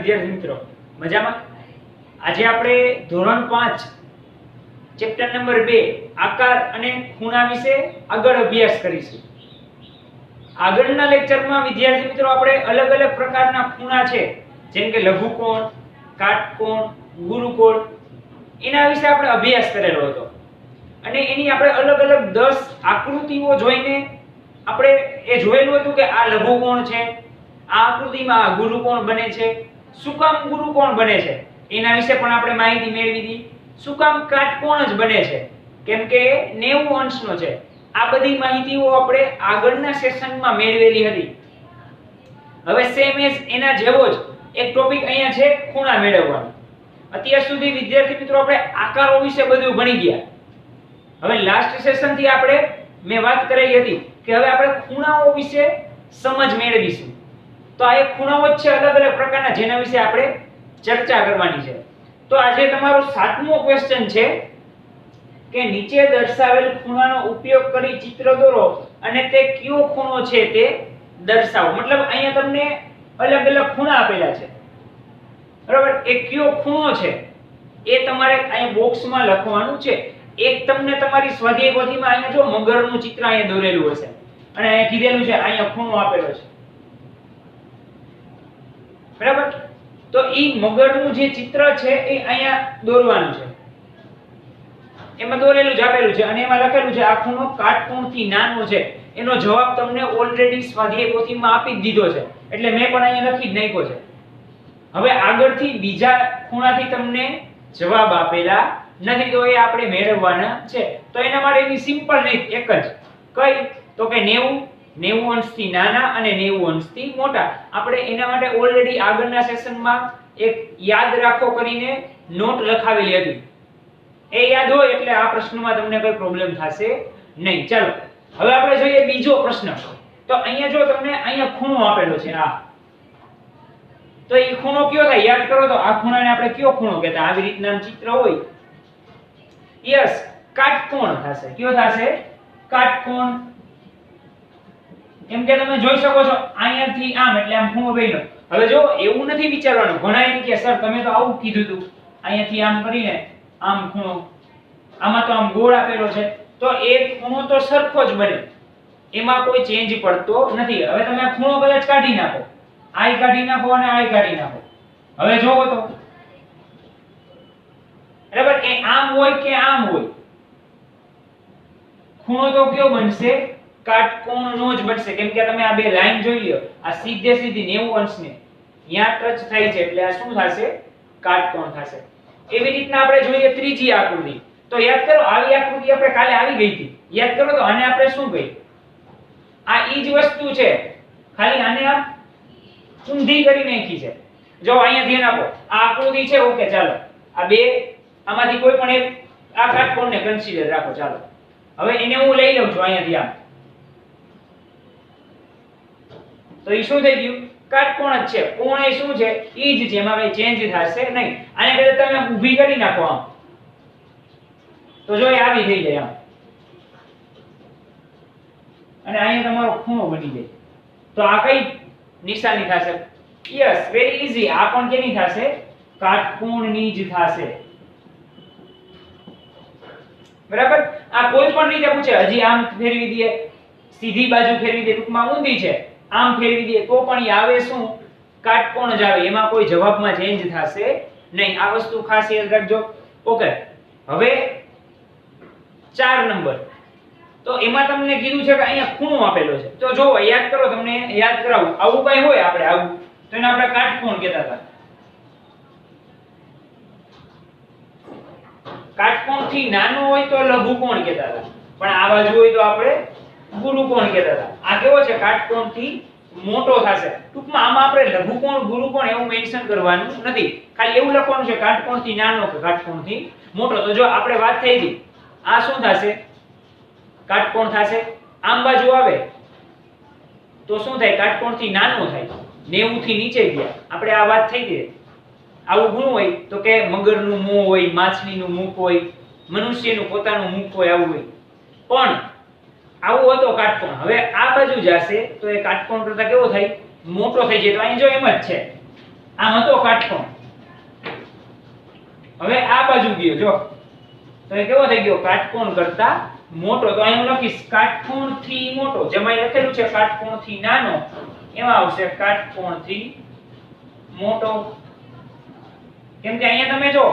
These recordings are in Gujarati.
વિદ્યાર્થી મિત્રો? મજામાં? આજે આપણે ધોરણ 5 ચેપ્ટર નંબર 2 આકાર અને ખૂણા વિશે આગળ અભ્યાસ કરીશું. આગળના લેક્ચરમાં વિદ્યાર્થી મિત્રો આપણે અલગ અલગ પ્રકારના ખૂણા છે, જેમ કે લઘુકોણ, કાટકોણ, ગુરુકોણ, એના વિશે આપણે અભ્યાસ કરેલો હતો. અને એની આપણે અલગ અલગ 10 આકૃતિઓ જોઈને આપણે એ જોયેલું હતું કે આ લઘુકોણ છે, આ આકૃતિમાં આ ગુરુકોણ બને છે. શું કામ ગુરુકોણ બને છે એના વિશે પણ આપણે માહિતી મેળવી હતી. શું કામ કાટકોણ જ બને છે? કેમ કે 90 અંશનો છે. આ બધી માહિતીઓ આપણે આગળના સેશનમાં મેળવેલી હતી. હવે સેમ એઝ એના જેવો જ એક ટોપિક અહીંયા છે, ખૂણા મેળવવાનો. અત્યાર સુધી વિદ્યાર્થી મિત્રો આપણે આકારો વિશે બધું ભણી ગયા. હવે લાસ્ટ સેશન થી આપણે મેં વાત કરેલી હતી કે હવે આપણે ખૂણાઓ વિશે સમજ મેળવીશું. તો આ એક ખૂણાઓ જ છે અલગ અલગ પ્રકારના, જેના વિશે આપણે ચર્ચા કરવાની છે. તો આજે તમારો 7મો ક્વેશ્ચન છે કે નીચે દર્શાવેલ ખૂણાનો ઉપયોગ કરી ચિત્ર દોરો અને તે કયો ખૂણો છે તે દર્શાવો. મતલબ અહીંયા તમને અલગ અલગ ખૂણા આપેલા છે, બરાબર? એ કયો ખૂણો છે એ તમારે અહીંયા બોક્સમાં લખવાનું છે. એક તમને તમારી સ્વાધ્યાય પોથીમાં અહીંયા જો મગરનું ચિત્ર અહીંયા દોરેલું હશે અને અહીંયા કીધેલું છે અહીંયા ખૂણો આપેલો છે, બરાબર? તો ઈ મગરનું જે ચિત્ર છે એ અહીંયા દોરવાનું છે. એમાં દોરેલું જ આપેલું છે અને એમાં લખેલું છે આ ખૂણો કાટકોણથી નાનો છે. એનો જવાબ તમને ઓલરેડી સ્વાધ્યાય પોથીમાં આપી જ દીધો છે, એટલે મેં પણ અહીંયા લખી જ નાખ્યો છે. હવે આગળથી બીજા ખૂણાથી તમને જવાબ આપેલા નથી, તો એ આપણે મેળવવાના છે. તો એના માટેની સિમ્પલ રીત એક જ, કઈ? તો કે 90 અંશથી નાના અને 90 અંશથી મોટા. આપણે એના માટે ઓલરેડી આગળના સેશનમાં એક યાદ રાખો કરીને નોટ લખાવેલી હતી. એ યાદ હોય એટલે આ પ્રશ્નમાં તમને કોઈ પ્રોબ્લેમ થશે નહીં. ચાલો હવે આપણે જોઈએ બીજો પ્રશ્ન. તો અહીંયા જો તમને અહીંયા ખૂણો આપેલો છે આ, તો એ ખૂણો કયો થાય યાદ કરો તો આ ખૂણાને આપણે કયો ખૂણો કહેતા? આવી રીતના ચિત્ર હોય, યસ, કાટકોણ થશે. કયો થશે? કાટકોણ. એમ કે તમે જોઈ શકો છો અહીંયાથી આમ એટલે આમ ખૂણો બન્યો. હવે જો એવું નથી વિચારવાનું, ઘણા એમ કે સર તમે તો આવું કીધું હતું, અહીંયાથી આમ કરીને આમ ખૂણો, આમાં તો આમ ગોળ આપેલો છે, તો એ ખૂણો તો સરખો જ બને, એમાં કોઈ ચેન્જ પડતો નથી. હવે તમે આ ખૂણો કદાચ કાઢી નાખો, આઈ કાઢી નાખો અને આઈ કાઢી નાખો, હવે જોવો તો બરાબર એ આમ હોય કે આમ હોય, ખૂણો તો કયો બનશે? કાટકોણનો જ બનશે. કેમ કે તમે આ બે લાઈન જોઈ લ્યો, આ સીધે સીધી 90 અંશને અહીંયા ટચ થાય છે એટલે આ શું થશે? કાટકોણ થશે. એવી રીતના આપણે જોઈએ ત્રીજી આકૃતિ. તો યાદ કરો આવી આકૃતિ આપણે કાલે આવી ગઈ હતી, યાદ કરો તો આને આપણે શું કહી? આ ઈ જ વસ્તુ છે, ખાલી આને આમ ઊંધી કરી નાખી છે. જો અહીંયા ધ્યાન આપો, આ આકૃતિ છે, ઓકે ચાલો આ બે આમાંથી કોઈ પણ એક આ કાટકોણને કન્સિડર રાખો. ચાલો હવે એને હું લઈ લઉં છું અહીંયાથી આમ, તો ઈ શું થઈ ગયું? કાટકોણ જ છે. કોણ એ શું છે? ઈ જ છે, એમાં કઈ ચેન્જ થશે નહીં. આને કદાચ તમે ઊભી કરી નાખો આમ, તો જો એ આવી થઈ જાય આમ, અને અહીંયા તમારો ખૂણો બની જાય. તો આ કઈ નિશાની થશે? Yes, very easy. આ પણ કેની થશે? કાટકોણની જ થશે, બરાબર? આ કોઈ પણ રીતે પૂછે, હજી આમ ફેરવી દઈએ, સીધી બાજુ ફેરવી દઈએ, ટૂંકમાં ઊંધી છે, આમ ફેરવી દઈએ તો પણ ઈ આવે શું? કાટકોણ જ આવે. એમાં કોઈ જવાબમાં ચેન્જ થશે નહીં. આ વસ્તુ ખાસ યાદ રાખજો. ઓકે, હવે 4 નંબર. તો એમાં તમને કીધું છે કે અહીંયા ખૂણો આપેલો છે. તો જો યાદ કરો, તમને યાદ કરાવું. આવું કઈ હોય આપણે આવું, તો એને આપણે કાટકોણ કહેતા હતા. કાટકોણથી નાનો હોય તો લઘુકોણ કહેતા હતા, પણ આ બાજુ હોય તો આપણે ગુરુકોણ કહેતા હતા. આ કેવો છે? કાટકોણથી મોટો થશે. ટૂંકમાં આમાં આપણે લઘુકોણ ગુરુકોણ એવું મેન્શન કરવાનું નથી, ખાલી એવું લખવાનું છે કાટકોણથી નાનો કે કાટકોણથી મોટો. તો જો આપણે વાત થઈ હતી, આ શું થશે? કાટકોણ થશે. આમ બાજુ આવે તો શું થાય? કાટકોણથી નાનો થાય. 90 થી નીચે ગયા આપણે આ વાત થઈ ગઈ. આવું ગુણ હોય તો કે મગરનું મોં હોય, માછલીનું મુખ હોય, મનુષ્યનું પોતાનું મુખ હોય, આવું હોય. પણ આવું હતો કાટકોણ. હવે આ બાજુ જશે તો એ કાટકોણ કરતા કેવો થાય? મોટો થઈ જાય. તો અહીં જો એમ જ છે, આમ હતો કાટકોણ, હવે આ બાજુ ગયો જો, તો એ કેવો થઈ ગયો? કાટકોણ કરતા મોટો. તો અહીં હું લખીશ કાટકોણથી મોટો. જેમાં અહીં લખેલું છે કાટકોણથી નાનો, એમાં આવશે કાટકોણથી મોટો. કેમ કે અહીંયા તમે જો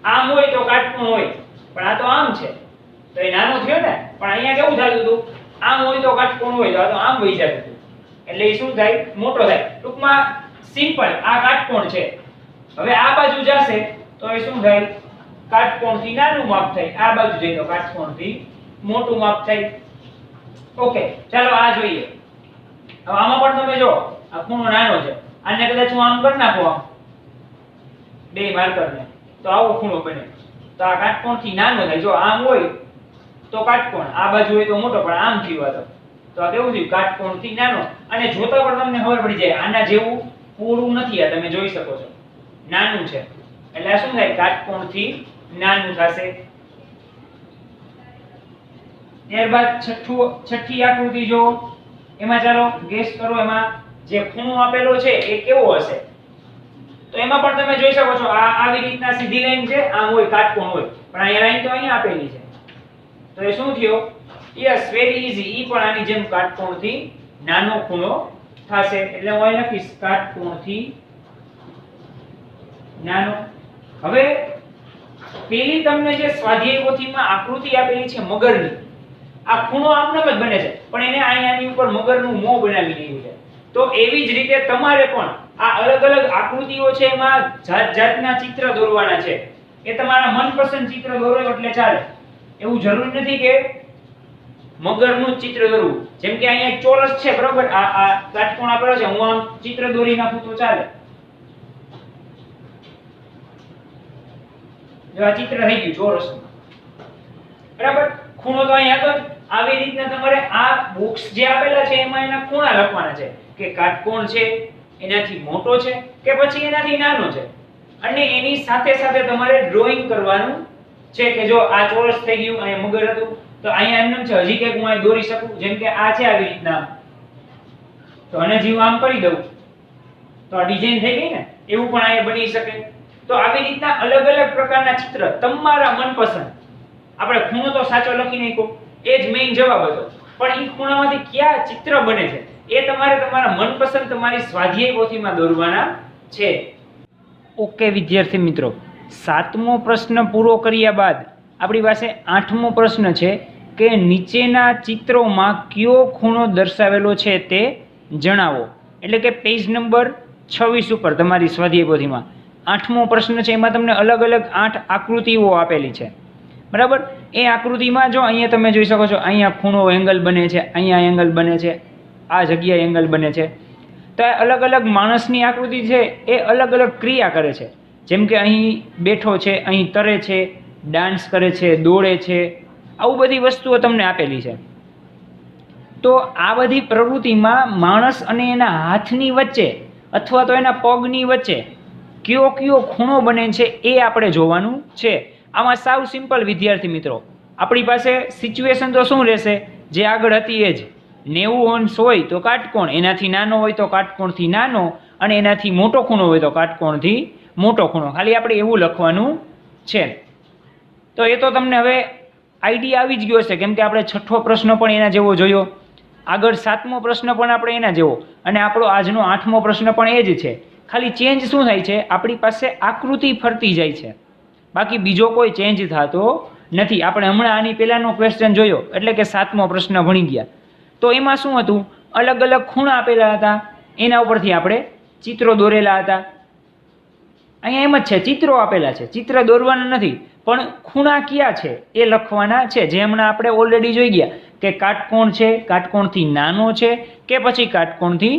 આમ હોય તો કાટકોણ હોય, પણ આ તો આમ છે તો એ નાનો થયો ને. પણ અહીંયા કેવું થતું હતું? આમ હોય તો કાટકોણ હોય, તો આ તો આમ વહી જતું હતું, એટલે એ શું થાય? મોટો થાય. ટૂંકમાં સિમ્પલ, આ કાટકોણ છે. હવે આ બાજુ જશે તો એ શું થાય? કાટકોણથી નાનું માપ થાય. આ બાજુ જઈએ તો કાટકોણથી મોટું માપ થાય. ઓકે, ચાલો આ જોઈએ. હવે આમાં પણ તમે જો આ ખૂણો નાનો છે, આને કદાચ હું આમ કરી નાખું, આમ બે માર્કરને, તો આવો ખૂણો બને. તો આ કાટકોણથી નાનો થાય. જો આમ હોય તો કાટકોણ, આ બાજુ હોય તો મોટો, પણ આમ થયું આ તો આ કેવું થયું? કાટકોણથી નાનો. અને જોતા પણ તમને ખબર પડી જાય આના જેવું પૂરું નથી. આ તમે જોઈ શકો છો નાનું છે, એટલે આ શું થાય? કાટકોણથી નાનું થશે. ત્યારબાદ છઠ્ઠી આકૃતિ જો, એમાં ચાલો ગેસ કરો, એમાં જે ખૂણો આપેલો છે એ કેવો હશે? તો એમાં પણ તમે જોઈ શકો છો આ આવી રીતના સીધી લાઈન છે, આમ હોય કાટકોણ હોય, પણ અહીંયા લાઈન તો અહીંયા આપેલી છે, તો એ શું થયો? Yes, very easy. ઈ પણ આની જેમ કાટકોણથી નાનો ખૂણો થશે. એટલે હું અહીં લખીશ કાટકોણથી નાનો. હવે પેલી તમને જે સ્વાધ્યાય પોથીમાં આકૃતિ આપેલી છે મગરની, આ ખૂણો આમનામ જ બને છે, પણ એને અહીંયાની ઉપર મગરનું મોં બનાવી દીધું છે. તો એવી જ રીતે તમારે પણ આ અલગ અલગ આકૃતિઓ છે, એમાં જાત જાતના ચિત્ર દોરવાના છે. એ તમારા મનપસંદ ચિત્ર દોરો એટલે ચાલે. એવું જરૂરી નથી કે મગરનું જ ચિત્ર દોરવું. જેમ કે અહીંયા એક ચોરસ છે, બરોબર? આ કાટકોણ આપેલો છે, હું આમ ચિત્ર દોરી નાખું તો ચાલે. જો આ ચિત્ર થઈ ગયું ચોરસ, બરાબર? ખૂણો તો અહીંયા હતો. આવી રીતના તમારે આ બોક્સ જે આપેલા છે એમાં એના ખૂણા લખવાના છે કે કાટકોણ છે એનાથી મોટો છે કે પછી એનાથી નાનો છે. અને એની સાથે સાથે તમારે ડ્રોઈંગ કરવાનું છે કે જો આ ચોરસ થઈ ગયું, અહીંયા મગર હતું, તો અહીંયા એમનેમ છે હજી કંઈક હું અહીં દોરી શકું. જેમ કે આ છે આવી રીતના, તો આને જે હું આમ કરી દઉં તો આ ડિઝાઇન થઈ ગઈ ને, એવું પણ અહીંયા બની શકે. તો આવી રીતના અલગ અલગ પ્રકારના ચિત્ર તમારા મનપસંદ. આપણે ખૂણો તો સાચો લખી નાખ્યો, એ જ મેઇન જવાબ હતો, પણ એ ખૂણામાંથી કયા ચિત્ર બને છે એ તમારે તમારા મનપસંદ તમારી સ્વાધ્યાય પોથીમાં દોરવાના છે. ઓકે વિદ્યાર્થી મિત્રો, 7મો પ્રશ્ન પૂરો કર્યા બાદ આપણી પાસે 8મો પ્રશ્ન છે કે નીચેના ચિત્રોમાં કયો ખૂણો દર્શાવેલો છે તે જણાવો. એટલે કે પેજ નંબર 26 ઉપર તમારી સ્વાધ્યાય પોથીમાં 8મો પ્રશ્ન છે. એમાં તમને અલગ અલગ 8 આકૃતિઓ આપેલી છે, બરાબર? એ આકૃતિમાં જો અહીંયા તમે જોઈ શકો છો, અહીંયા ખૂણો એંગલ બને છે, અહીંયા એંગલ બને છે, આ જગ્યાએ એંગલ બને છે. તો આ અલગ અલગ માણસની આકૃતિ છે, એ અલગ અલગ ક્રિયા કરે છે. જેમ કે અહીં બેઠો છે, અહીં તરે છે, ડાન્સ કરે છે, દોડે છે, આવું બધી વસ્તુઓ તમને આપેલી છે. તો આ બધી પ્રવૃત્તિમાં માણસ અને એના હાથની વચ્ચે અથવા તો એના પગની વચ્ચે કયો કયો ખૂણો બને છે એ આપણે જોવાનું છે. આમાં સાવ સિમ્પલ વિદ્યાર્થી મિત્રો, આપણી પાસે સિચ્યુએશન તો શું રહેશે? જે આગળ હતી એ જ. 90 અંશ હોય તો કાટકોણ, એનાથી નાનો હોય તો કાટકોણથી નાનો, અને એનાથી મોટો ખૂણો હોય તો કાટકોણથી મોટો ખૂણો. ખાલી આપણે એવું લખવાનું છે. તો એ તો તમને હવે આઈડિયા આવી જ ગયો હશે, કેમ કે આપણે 6થો પ્રશ્ન પણ એના જેવો જોયો, આગળ 7મો પ્રશ્ન પણ આપણે એના જેવો, અને આપણો આજનો 8મો પ્રશ્ન પણ એ જ છે. ખાલી ચેન્જ શું થાય છે? આપણી પાસે આકૃતિ ફરતી જાય છે, બાકી બીજો કોઈ ચેન્જ થતો નથી. આપણે હમણાં આની પહેલાંનો ક્વેશ્ચન જોયો, એટલે કે 7મો પ્રશ્ન ભણી ગયા. તો એમાં શું હતું? અલગ અલગ ખૂણા આપેલા હતા, એના ઉપરથી આપણે ચિત્રો દોરેલા હતા. અહીંયા એમ જ છે, ચિત્રો આપેલા છે, ચિત્ર દોરવાના નથી, પણ ખૂણા કયા છે એ લખવાના છે. જે હમણાં આપણે ઓલરેડી જોઈ ગયા કે કાટકોણ છે, કાટકોણથી નાનો છે કે પછી કાટકોણથી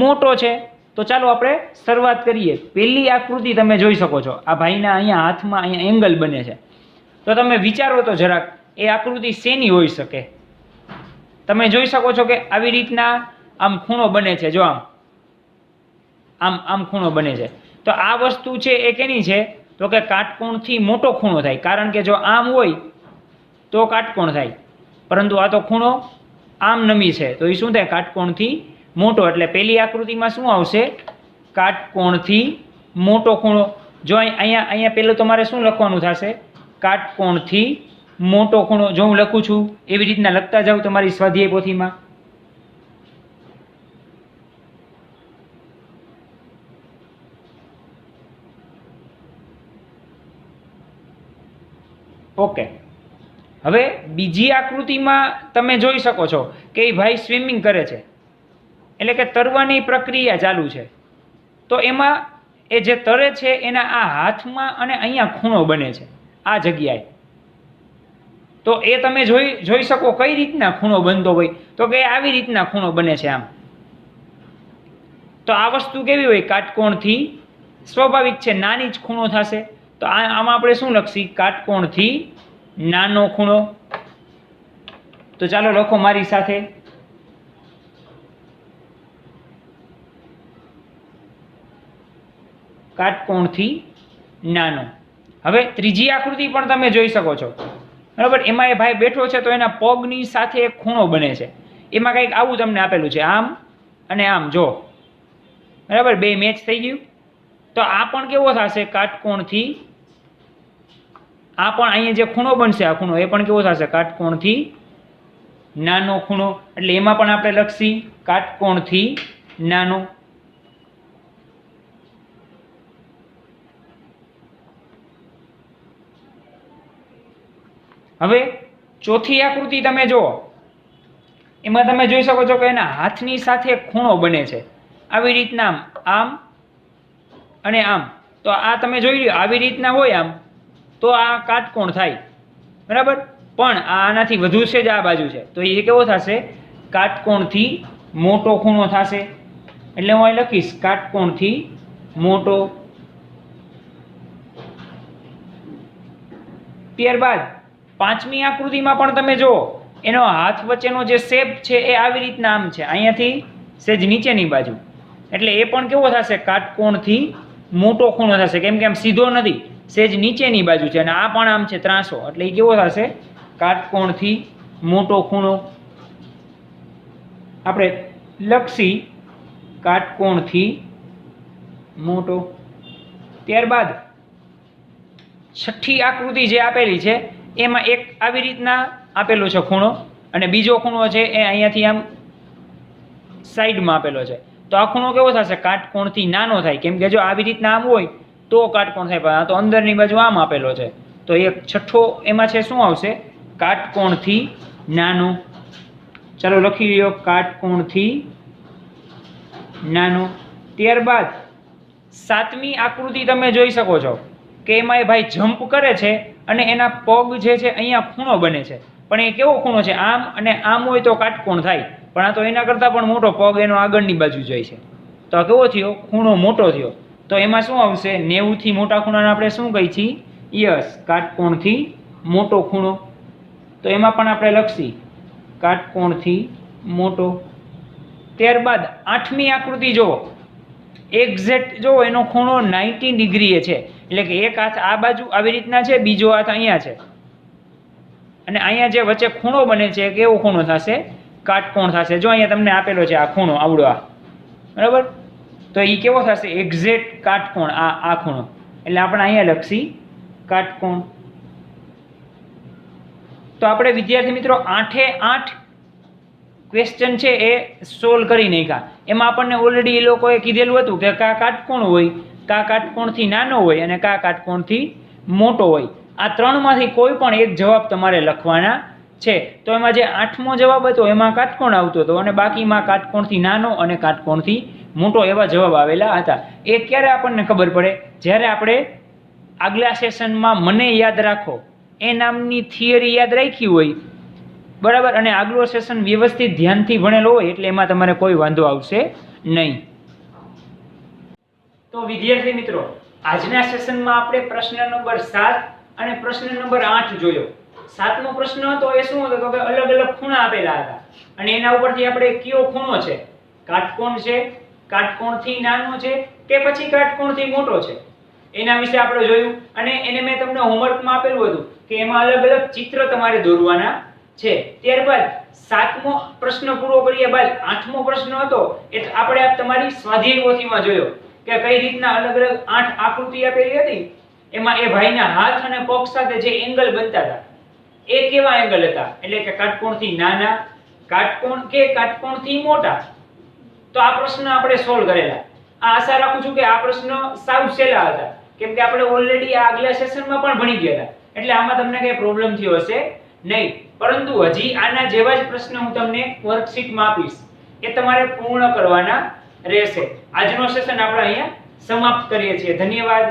મોટો છે. તો ચાલો આપણે શરૂઆત કરીએ. પહેલી આકૃતિ તમે જોઈ શકો છો, આ ભાઈના અહીંયા હાથમાં અહીંયા એંગલ બને છે. તો તમે વિચારો તો જરાક, એ આકૃતિ શેની હોઈ શકે? તમે જોઈ શકો છો કે આવી રીતના આમ ખૂણો બને છે. જો આમ આમ આમ ખૂણો બને છે. તો આ વસ્તુ છે એ કેની છે? તો કે કાટકોણથી મોટો ખૂણો થાય. કારણ કે જો આમ હોય તો કાટકોણ થાય, પરંતુ આ તો ખૂણો આમ નમી છે, તો એ શું થાય? કાટકોણથી મોટો. એટલે પહેલી આકૃતિમાં શું આવશે? કાટકોણથી મોટો ખૂણો. જો અહીંયા પેલું તમારે શું લખવાનું થશે? કાટકોણથી મોટો ખૂણો. જો હું લખું છું એવી રીતના લખતા જાઉં તમારી સ્વાધ્યાય પોથીમાં. ઓકે, હવે બીજી આકૃતિમાં તમે જોઈ શકો છો કે એ ભાઈ સ્વિમિંગ કરે છે, એટલે કે તરવાની પ્રક્રિયા ચાલુ છે. તો એમાં એ જે તરે છે એના આ હાથમાં અને અહીંયા ખૂણો બને છે આ જગ્યાએ. તો એ તમે જોઈ શકો કઈ રીતના ખૂણો બનતો હોય, તો કે આવી રીતના ખૂણો બને છે આમ. તો આ વસ્તુ કેવી હોય? કાટકોણથી સ્વાભાવિક છે નાની જ ખૂણો થશે. તો આમાં આપણે શું લખશી? કાટકોણથી નાનો ખૂણો. તો ચાલો લખો મારી સાથે. કાટકોણથી નાનો. હવે ત્રીજી આકૃતિ પણ તમે જોઈ શકો છો, બરાબર. એમાં એ ભાઈ બેઠો છે તો એના પગની સાથે એક ખૂણો બને છે. એમાં કંઈક આવું તમને આપેલું છે, આમ અને આમ. જો બરાબર, બે મેચ થઈ ગયું. તો આ પણ કેવો થશે? કાટકોણથી. આ પણ અહીંયા જે ખૂણો બનશે આ ખૂણો એ પણ કેવો થશે? કાટકોણથી નાનો ખૂણો. એટલે એમાં પણ આપણે લખશી કાટકોણથી નાનો. હવે ચોથી આકૃતિ તમે જુઓ, એમાં તમે જોઈ શકો છો કે એના હાથની સાથે ખૂણો બને છે આવી રીતના, આમ અને આમ. તો આ તમે જોઈ લો આવી રીતના હોય આમ, તો આ કાટકોણ થાય, બરાબર. પણ આનાથી વધુ છે જ આ બાજુ છે, તો એ કેવો થશે? કાટકોણથી મોટો ખૂણો થશે. એટલે હું અહીં લખીશ કાટકોણથી મોટો. ત્યારબાદ પાંચમી આકૃતિમાં પણ તમે જુઓ, એનો હાથ વચ્ચેનો જે શેપ છે એ આવી રીતના આમ છે, અહીંયાથી સેજ નીચેની બાજુ. એટલે એ પણ કેવો થશે? કાટકોણથી મોટો ખૂણો થશે. કેમ કે આમ સીધો નથી, સેજ નીચેની બાજુ છે. અને આ પણ આમ છે ત્રાસો, એટલે એ કેવો થશે? કાટકોણથી મોટો ખૂણો. આપણે લખશી કાટકોણથી મોટો. ત્યારબાદ છઠ્ઠી આકૃતિ જે આપેલી છે એમાં એક આવી રીતના આપેલો છે ખૂણો, અને બીજો ખૂણો છે એ અહીંયાથી આમ સાઈડમાં આપેલો છે. તો આ ખૂણો કેવો થશે? કાટકોણથી નાનો થાય. કેમ કે જો આવી રીતના આમ હોય તો કાટકોણ થાય, પણ આ તો અંદરની બાજુ આમ આપેલો છે. તો એક છઠ્ઠો એમાં છે શું આવશે? કાટકોણથી નાનો. ચાલો લખી લ્યો કાટકોણથી નાનો. ત્યારબાદ સાતમી આકૃતિ તમે જોઈ શકો છો કે એમાં એ ભાઈ જમ્પ કરે છે અને એના પગ જે છે અહીંયા ખૂણો બને છે. પણ એ કેવો ખૂણો છે? આમ અને આમ હોય તો કાટકોણ થાય, પણ આ તો એના કરતાં પણ મોટો પગ એનો આગળની બાજુ જાય છે. તો આ કેવો થયો? ખૂણો મોટો થયો. તો એમાં શું આવશે? 90 થી મોટા ખૂણાને આપણે શું કહી છીએ? યસ, કાટકોણથી મોટો ખૂણો. તો એમાં પણ આપણે લખશી કાટકોણથી મોટો. ત્યારબાદ આઠમી આકૃતિ જુઓ, એક્ઝેક્ટ જો એનો ખૂણો 90 ડિગ્રીએ છે. એટલે કે એક હાથ આ બાજુ આવી રીતના છે, બીજો હાથ અહીંયા છે, અને અહીંયા જે વચ્ચે ખૂણો બને છે કેવો ખૂણો થશે? કાટકોણ થશે. જો અહીંયા તમને આપેલો છે આ ખૂણો આવડો, આ બરાબર. તો એ કેવો થશે? એક્ઝેક્ટ કાટકોણ. આ ખૂણો, એટલે આપણે અહીંયા લખશી કાટકોણ. તો આપણે વિદ્યાર્થી મિત્રો 8 ક્વેશ્ચન છે એ સોલ્વ કરી નાખ્યા. એમાં આપણને ઓલરેડી એ લોકોએ કીધેલું હતું કે કા કાટકોણ હોય, કા કાટકોણથી નાનો હોય અને કા કાટકોણથી મોટો હોય. આ ત્રણમાંથી કોઈ પણ એક જવાબ તમારે લખવાના છે. તો એમાં જે 8મો જવાબ હતો એમાં કાટકોણ આવતો હતો, અને બાકીમાં કાટકોણથી નાનો અને કાટકોણથી મોટો એવા જવાબ આવેલા હતા. એ ક્યારે આપણને ખબર પડે? જ્યારે આપણે આગલા સેશનમાં મને યાદ રાખો એ નામની થિયરી યાદ રાખી હોય, બરાબર, અને આગલો સેશન વ્યવસ્થિત ધ્યાનથી ભણેલો હોય, એટલે એમાં તમારે કોઈ વાંધો આવશે નહીં. તો વિદ્યાર્થી મિત્રો, આજના સેશનમાં આપણે પ્રશ્ન નંબર 7 અને પ્રશ્ન નંબર 8 જોયો. 7મો પ્રશ્ન હતો એ શું હતો? તો કે અલગ અલગ ખૂણા આપેલા હતા, અને એના ઉપરથી આપણે કયો ખૂણો છે, કાટકોણ છે, કાટકોણથી નાનો છે કે પછી કાટકોણથી મોટો છે, એના વિશે આપણે જોયું. અને એને મેં તમને હોમવર્કમાં આપેલું હતું કે એમાં અલગ અલગ ચિત્ર તમારે દોરવાના છે. ત્યારબાદ 7મો પ્રશ્ન પૂરો કર્યા બાદ 8મો પ્રશ્ન હતો એ આપણે તમારી સ્વાધ્યાય પોથીમાં જોયો કે કઈ રીતના અલગ અલગ 8 આકૃતિ આપેલી હતી, એમાં એ ભાઈના હાથ અને પગ સાથે જે એંગલ બનતા હતા એ કેવા એંગલ હતા, એટલે કે કાટકોણથી નાના, કાટકોણ કે કાટકોણથી મોટા. તો આ પ્રશ્ન આપણે સોલ્વ કરેલા. આ આશા રાખું છું કે આ પ્રશ્ન સાવ સહેલા હતા, કેમ કે આપણે ઓલરેડી આ આગલા સેશનમાં પણ ભણી ગયા હતા, એટલે આમાં તમને કઈ પ્રોબ્લેમ થયો હશે નહીં. પરંતુ હજી આના જેવા જ પ્રશ્ન હું તમને વર્કશીટમાં આપીશ, એ તમારે પૂર્ણ કરવાના રહેશે. આજનો સેશન આપણે અહીંયા સમાપ્ત કરીએ છીએ. ધન્યવાદ.